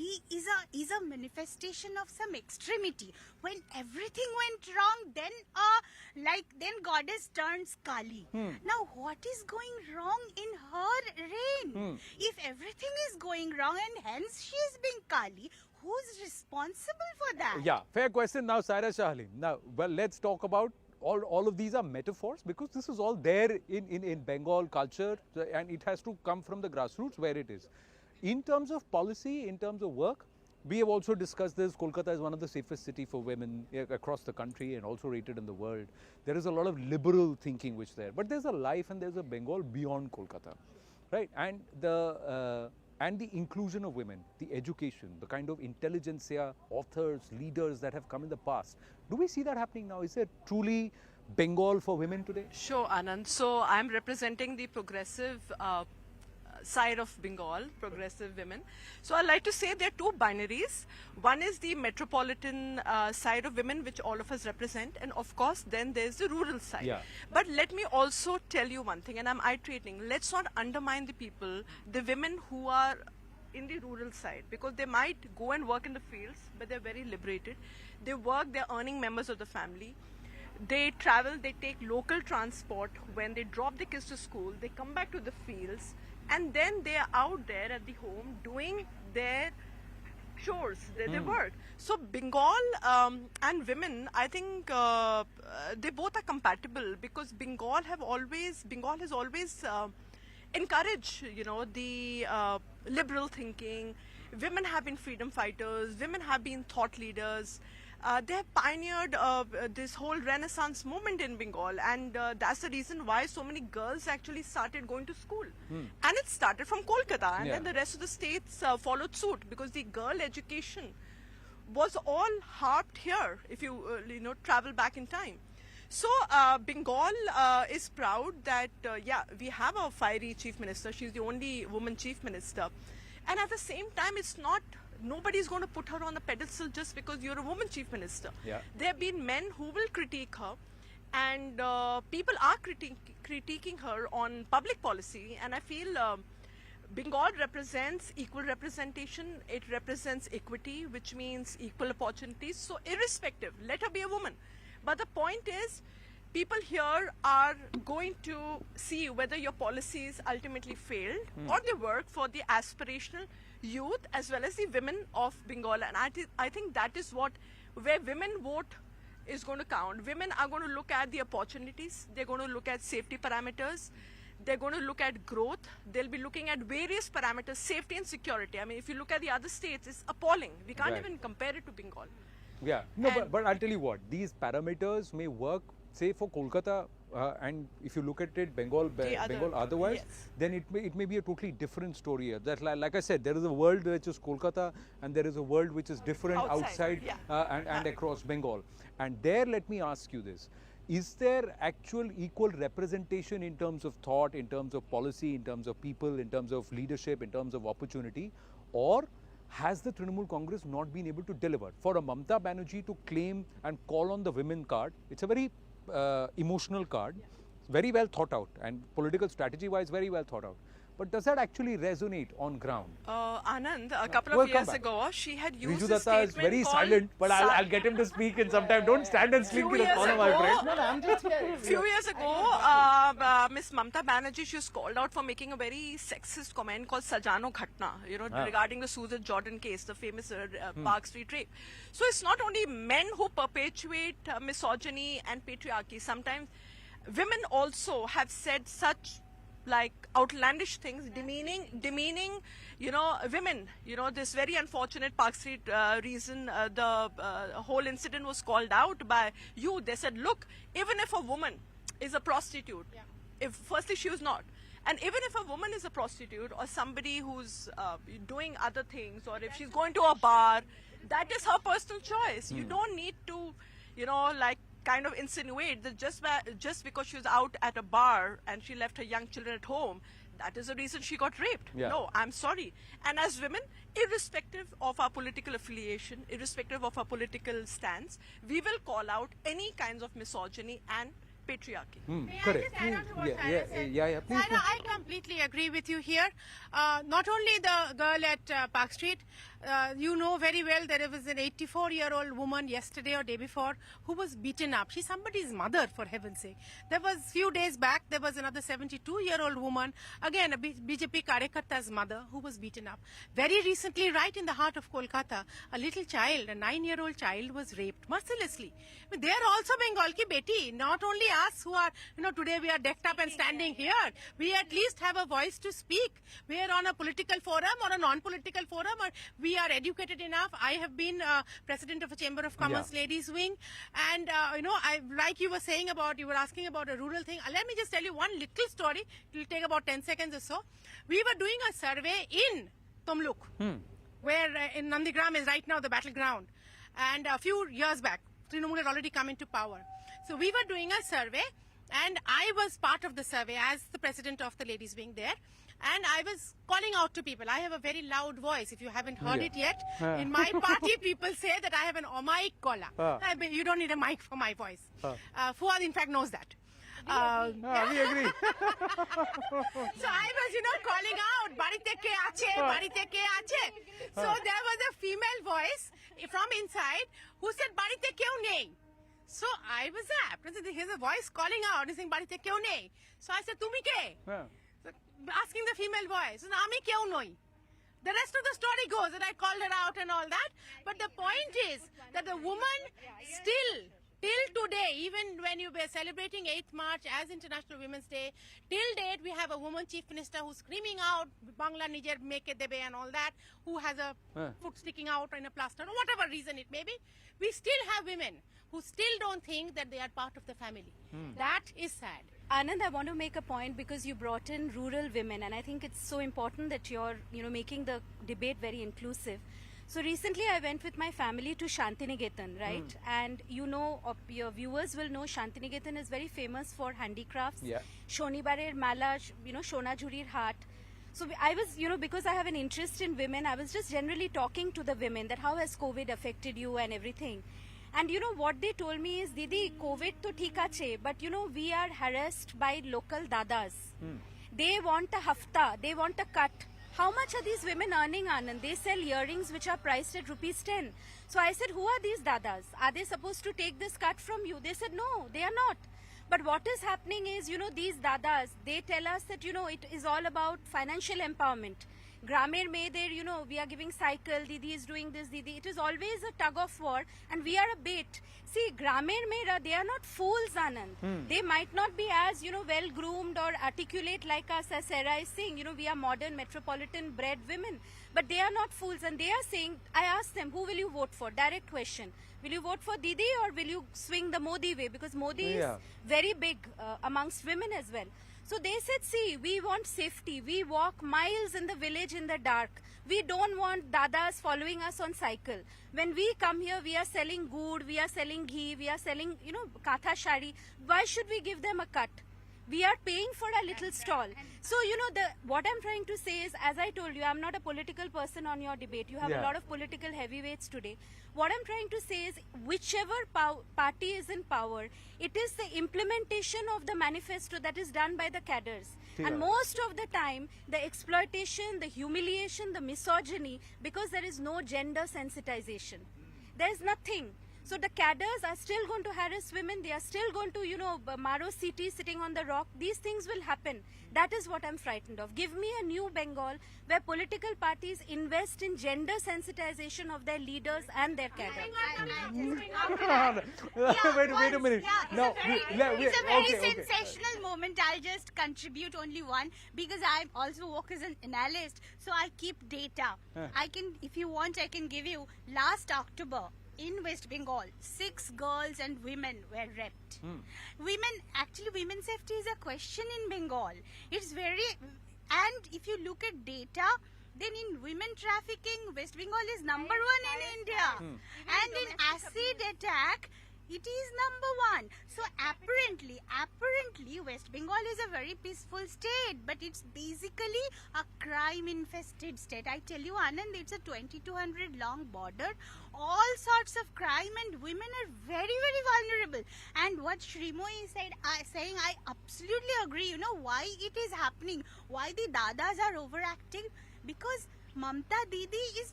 Kali is a manifestation of some extremity. When everything went wrong, then goddess turns Kali. Now what is going wrong in her reign? If everything is going wrong and hence she is being Kali, who's responsible for that? Yeah, fair question. Now, Saira Shahli. Now, well, let's talk about all of these are metaphors, because this is all there in Bengal culture, and it has to come from the grassroots where it is. In terms of policy, in terms of work, we have also discussed this. Kolkata is one of the safest cities for women across the country and also rated in the world. There is a lot of liberal thinking which there, but there's a life and there's a Bengal beyond Kolkata, right? And the inclusion of women, the education, the kind of intelligentsia, authors, leaders that have come in the past. Do we see that happening now? Is there truly Bengal for women today? Sure, Anand. So I'm representing the progressive side of Bengal, progressive women. So I like to say there are two binaries. One is the metropolitan side of women, which all of us represent, and of course then there's the rural side. Yeah. But let me also tell you one thing, and I'm iterating, let's not undermine the people, the women who are in the rural side, because they might go and work in the fields, but they're very liberated. They work, they're earning members of the family. They travel, they take local transport. When they drop the kids to school, they come back to the fields, and then they are out there at the home doing their chores, their work. So Bengal and women, I think they both are compatible, because Bengal has always encouraged, the liberal thinking. Women have been freedom fighters. Women have been thought leaders. They have pioneered this whole Renaissance movement in Bengal, and that's the reason why so many girls actually started going to school. And it started from Kolkata, and then the rest of the states followed suit, because the girl education was all harped here, if you travel back in time. So Bengal is proud that, we have a fiery chief minister. She's the only woman chief minister. And at the same time, it's not, nobody's going to put her on a pedestal just because you're a woman chief minister. Yeah. There have been men who will critique her, and people are critiquing her on public policy. And I feel Bengal represents equal representation. It represents equity, which means equal opportunities. So irrespective, let her be a woman. But the point is, people here are going to see whether your policies ultimately failed or they work for the aspirational youth as well as the women of Bengal. And I think that is where women vote is going to count. Women are going to look at the opportunities. They're going to look at safety parameters. They're going to look at growth. They'll be looking at various parameters, safety and security. I mean, if you look at the other states, it's appalling. We can't even compare it to Bengal. Yeah, no, but I'll tell you what, these parameters may work, say, for Kolkata, and if you look at it, Bengal otherwise, then it may be a totally different story here. That, like I said, there is a world which is Kolkata, and there is a world which is different outside and across Bengal. And there, let me ask you this. Is there actual equal representation in terms of thought, in terms of policy, in terms of people, in terms of leadership, in terms of opportunity, or has the Trinamool Congress not been able to deliver? For a Mamata Banerjee to claim and call on the women card, it's a very emotional card, very well thought out, and political strategy wise very well thought out. But does that actually resonate on ground? Anand, a couple of years ago, she had used a statement is very silent, but I'll get him to speak in some time. Don't stand and sleep in the corner, my friend. No, I'm just here. Few years ago, Miss Mamata Banerjee, she was called out for making a very sexist comment called Sajano Ghatna, regarding the Susan Jordan case, the famous Park Street rape. So it's not only men who perpetuate misogyny and patriarchy. Sometimes women also have said such outlandish things, demeaning, women. This very unfortunate Park Street reason, the whole incident was called out by you. They said, look, even if a woman is a prostitute, if firstly she was not, and even if a woman is a prostitute or somebody who's doing other things, or if she's going to a bar, that is her personal choice. You don't need to, kind of insinuate that just because she was out at a bar and she left her young children at home, that is the reason she got raped. No, I'm sorry. And as women, irrespective of our political affiliation, irrespective of our political stance, we will call out any kinds of misogyny and patriarchy. Correct. Please. Saira, I completely agree with you here. Not only the girl at Park Street, you know very well there was an 84-year-old woman yesterday or day before who was beaten up. She's somebody's mother, for heaven's sake. There was few days back, there was another 72-year-old woman, again a BJP Karyakarta's mother, who was beaten up. Very recently, right in the heart of Kolkata, a little child, a 9-year-old child, was raped mercilessly. I mean, they are also Bengal ki Beti. Not only us who are, today we are decked up and standing here. We at least have a voice to speak. We are on a political forum or a non-political forum, or we are educated enough. I have been president of a Chamber of Commerce ladies wing, and like you were saying about, you were asking about a rural thing. Let me just tell you one little story. It will take about 10 seconds or so. We were doing a survey in Tomluk, where in Nandigram is right now the battleground, and a few years back, Trinamool had already come into power. So we were doing a survey, and I was part of the survey as the president of the ladies wing there. And I was calling out to people. I have a very loud voice. If you haven't heard it yet, in my party, people say that I have an mic collar. You don't need a mic for my voice. Fuad, in fact, knows that. We agree. So I was, calling out, "Barite ke ache, barite ke ache." So there was a female voice from inside who said, "Barite kyun nahi?" So I was apt. Here's a voice calling out and saying, "Barite kyun nahi?" So I said, "Tumi ke?" Asking the female voice, "Ami kyun nahi?" The rest of the story goes that I called her out and all that. But the point is that the woman still, till today, even when you were celebrating 8th March as International Women's Day, till date we have a woman chief minister who's screaming out Bangla Nijer Meke Debe and all that, who has a foot sticking out in a plaster, or whatever reason it may be. We still have women who still don't think that they are part of the family. That is sad. Anand, I want to make a point because you brought in rural women, and I think it's so important that you're, making the debate very inclusive. So recently I went with my family to Shantiniketan, right? And your viewers will know Shantiniketan is very famous for handicrafts. Yeah. Shonibarer Mala, Shona Jurir Hat. So I was, because I have an interest in women, I was just generally talking to the women that how has COVID affected you and everything. And what they told me is, Didi, COVID to theek ache, but we are harassed by local dadas. They want a hafta, they want a cut. How much are these women earning, Anand? They sell earrings which are priced at rupees 10. So I said, who are these dadas? Are they supposed to take this cut from you? They said, no, they are not. But what is happening is, these dadas, they tell us that, it is all about financial empowerment. Gramer mein there, we are giving cycle, Didi is doing this, Didi. It is always a tug of war, and we are a bait. See, Gramer mein, they are not fools, Anand. They might not be as, well groomed or articulate like us, as Sarah is saying. We are modern, metropolitan bred women. But they are not fools, and they are saying, I asked them, who will you vote for? Direct question. Will you vote for Didi or will you swing the Modi way? Because Modi is very big amongst women as well. So they said, see, we want safety. We walk miles in the village in the dark. We don't want dadas following us on cycle. When we come here, we are selling good, we are selling ghee, we are selling, katha shari. Why should we give them a cut? We are paying for a little stall. So, what I'm trying to say is, as I told you, I'm not a political person on your debate. You have a lot of political heavyweights today. What I'm trying to say is, whichever party is in power, it is the implementation of the manifesto that is done by the cadres. And most of the time, the exploitation, the humiliation, the misogyny, because there is no gender sensitization. There is nothing. So the cadres are still going to harass women. They are still going to, Maro city sitting on the rock. These things will happen. That is what I'm frightened of. Give me a new Bengal where political parties invest in gender sensitization of their leaders and their cadres. Wait a minute. It's a very sensational moment. I'll just contribute only one because I also work as an analyst. So I keep data. If you want, I can give you last October. In West Bengal, 6 girls and women were raped. Women's safety is a question in Bengal. It's and if you look at data, then in women trafficking, West Bengal is number 1 in India. And in acid attack, It is number 1. So apparently West Bengal is a very peaceful state, but it's basically a crime-infested state. I tell you, Anand, it's a 2200 long border. All sorts of crime, and women are very, very vulnerable. And what Shrimo is saying, I absolutely agree. You know why it is happening? Why the dadas are overacting? Because Mamta Didi is